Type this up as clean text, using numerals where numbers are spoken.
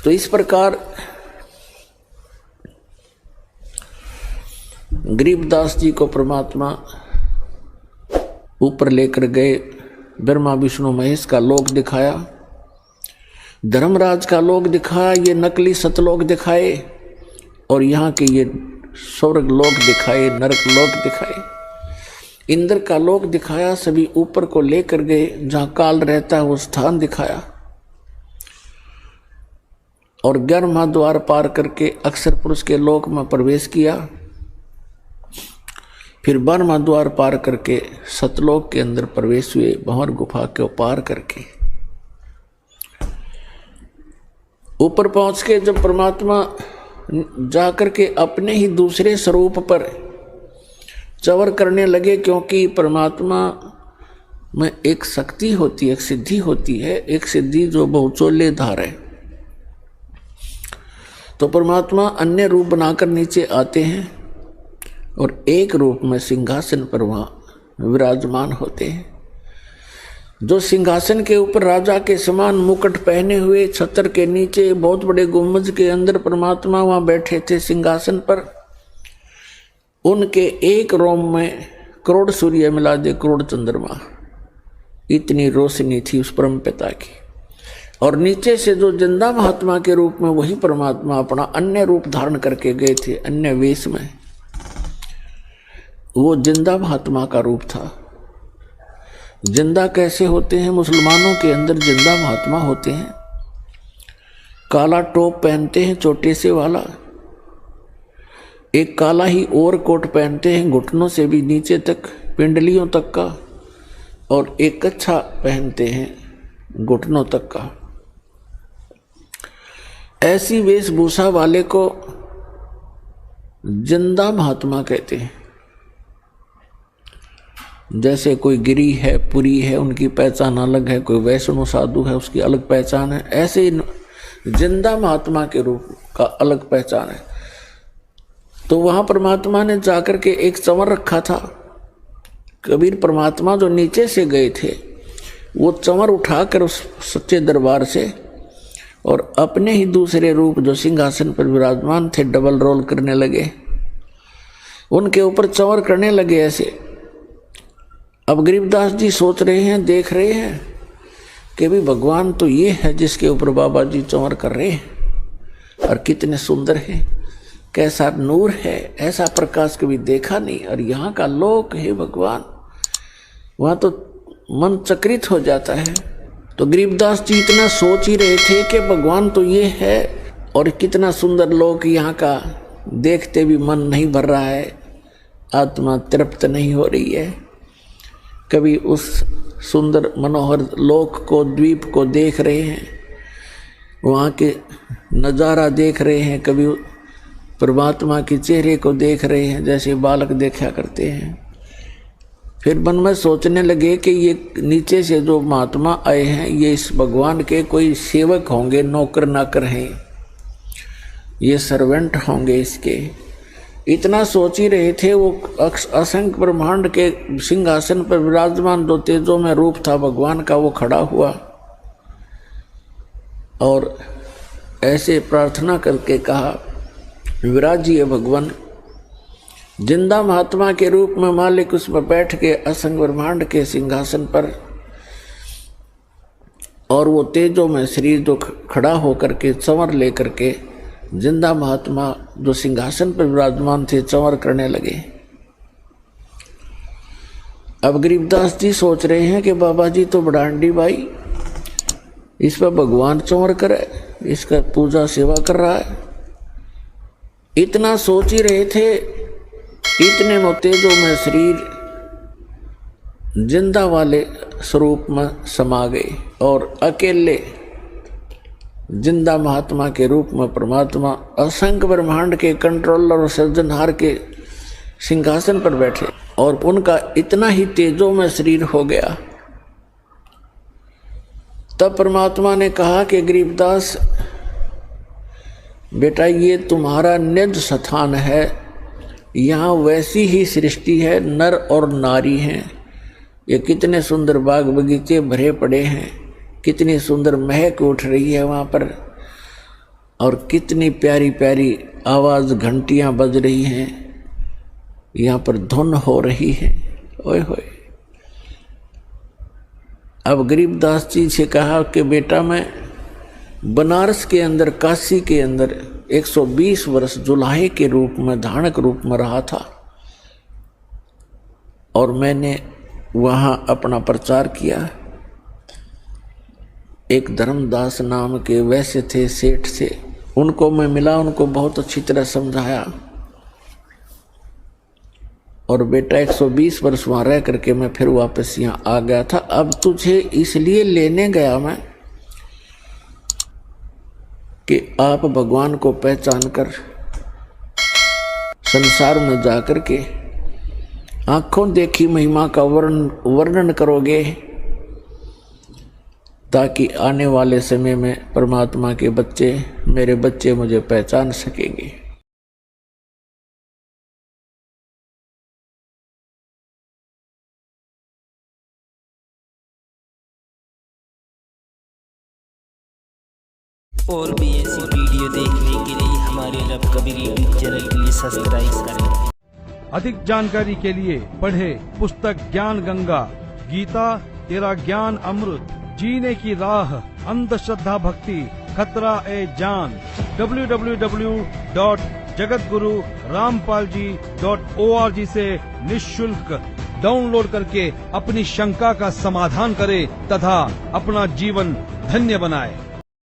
तो इस प्रकार गरीबदास जी को परमात्मा ऊपर लेकर गए, ब्रह्मा विष्णु महेश का लोक दिखाया, धर्मराज का लोक दिखाया, ये नकली सतलोक दिखाए और यहाँ के ये स्वर्ग लोक दिखाए, नरक लोक दिखाए, इंद्र का लोक दिखाया, सभी ऊपर को लेकर गए, जहाँ काल रहता है वो स्थान दिखाया और 11वां द्वार पार करके अक्षर पुरुष के लोक में प्रवेश किया। फिर 12वां द्वार पार करके सतलोक के अंदर प्रवेश हुए, भंवर गुफा के पार करके ऊपर पहुंच के जब परमात्मा जाकर के अपने ही दूसरे स्वरूप पर चवर करने लगे, क्योंकि परमात्मा में एक शक्ति होती है, एक सिद्धि होती है, एक सिद्धि जो बहुचोले धार है। तो परमात्मा अन्य रूप बनाकर नीचे आते हैं और एक रूप में सिंहासन पर वहाँ विराजमान होते हैं। जो सिंहासन के ऊपर राजा के समान मुकुट पहने हुए, छत्र के नीचे बहुत बड़े गुम्बज के अंदर परमात्मा वहाँ बैठे थे सिंहासन पर, उनके एक रोम में करोड़ सूर्य मिला दे करोड़ चंद्रमा, इतनी रोशनी थी उस परम पिता की। और नीचे से जो जिंदा महात्मा के रूप में वही परमात्मा अपना अन्य रूप धारण करके गए थे, अन्य वेश में, वो जिंदा महात्मा का रूप था। जिंदा कैसे होते हैं? मुसलमानों के अंदर जिंदा महात्मा होते हैं, काला टोप पहनते हैं छोटे से वाला, एक काला ही ओवर कोट पहनते हैं घुटनों से भी नीचे तक, पिंडलियों तक का, और एक कच्छा पहनते हैं घुटनों तक का। ऐसी वेशभूषा वाले को जिंदा महात्मा कहते हैं। जैसे कोई गिरी है, पुरी है, उनकी पहचान अलग है, कोई वैष्णव साधु है उसकी अलग पहचान है, ऐसे जिंदा महात्मा के रूप का अलग पहचान है। तो वहां परमात्मा ने जाकर के एक चंवर रखा था। कबीर परमात्मा जो नीचे से गए थे वो चंवर उठाकर उस सच्चे दरबार से और अपने ही दूसरे रूप जो सिंहासन पर विराजमान थे डबल रोल करने लगे, उनके ऊपर चंवर करने लगे ऐसे। अब गरीबदास जी सोच रहे हैं, देख रहे हैं कि भी भगवान तो ये है जिसके ऊपर बाबा जी चंवर कर रहे हैं, और कितने सुंदर है, कैसा नूर है, ऐसा प्रकाश कभी देखा नहीं, और यहाँ का लोक है भगवान, वहाँ तो मन चकित हो जाता है। तो गरीबदास जी इतना सोच ही रहे थे कि भगवान तो ये है और कितना सुंदर लोक यहाँ का, देखते भी मन नहीं भर रहा है, आत्मा तृप्त नहीं हो रही है। कभी उस सुंदर मनोहर लोक को, द्वीप को देख रहे हैं, वहाँ के नज़ारा देख रहे हैं, कभी परमात्मा के चेहरे को देख रहे हैं जैसे बालक देखा करते हैं। फिर मन में सोचने लगे कि ये नीचे से जो महात्मा आए हैं ये इस भगवान के कोई सेवक होंगे, नौकर नाकर हैं, ये सर्वेंट होंगे इसके। इतना सोच ही रहे थे। वो असंख्य ब्रह्मांड के सिंहासन पर विराजमान जो तेजों में रूप था भगवान का, वो खड़ा हुआ और ऐसे प्रार्थना करके कहा, विराजिए भगवान। जिंदा महात्मा के रूप में मालिक उस पर बैठ के असंख्य ब्रह्मांड के सिंहासन पर, और वो तेजों में शरीर जो खड़ा होकर के चंवर लेकर के जिंदा महात्मा जो सिंहासन पर विराजमान थे चंवर करने लगे। अब गरीबदास जी सोच रहे हैं कि बाबा जी तो बड़ांडी भाई, इस पर भगवान चंवर करे, इसका पूजा सेवा कर रहा है। इतना सोच ही रहे थे, इतने में तेजों में शरीर जिंदा वाले स्वरूप में समा गए और अकेले जिंदा महात्मा के रूप में परमात्मा असंख्य ब्रह्मांड के कंट्रोलर और सृजनहार के सिंहासन पर बैठे, और उनका इतना ही तेजों में शरीर हो गया। तब परमात्मा ने कहा कि गरीबदास बेटा, ये तुम्हारा निज स्थान है, यहाँ वैसी ही सृष्टि है, नर और नारी हैं, ये कितने सुंदर बाग बगीचे भरे पड़े हैं, कितनी सुंदर महक उठ रही है वहाँ पर, और कितनी प्यारी प्यारी आवाज घंटियां बज रही हैं, यहाँ पर धुन हो रही है। ओए होए। अब गरीबदास जी से कहा कि बेटा मैं बनारस के अंदर, काशी के अंदर 120 वर्ष जुलाहे के रूप में, धानक रूप में रहा था और मैंने वहां अपना प्रचार किया। एक धर्मदास नाम के वैसे थे, सेठ थे, उनको मैं मिला, उनको बहुत अच्छी तरह समझाया और बेटा 120 वर्ष वहां रह करके मैं फिर वापस यहाँ आ गया था। अब तुझे इसलिए लेने गया मैं कि आप भगवान को पहचान कर संसार में जाकर के आंखों देखी महिमा का वर्णन करोगे, ताकि आने वाले समय में परमात्मा के बच्चे, मेरे बच्चे मुझे पहचान सकेंगे। और भी ऐसी वीडियो देखने के लिए हमारे रब कबीर यूट्यूब चैनल के लिए सब्सक्राइब करें। अधिक जानकारी के लिए पढ़े पुस्तक ज्ञान गंगा, गीता तेरा ज्ञान अमृत, जीने की राह, अंधश्रद्धा भक्ति खतरा ए जान। www.jagatgururampalji.org से निःशुल्क डाउनलोड करके अपनी शंका का समाधान करें तथा अपना जीवन धन्य बनाएं।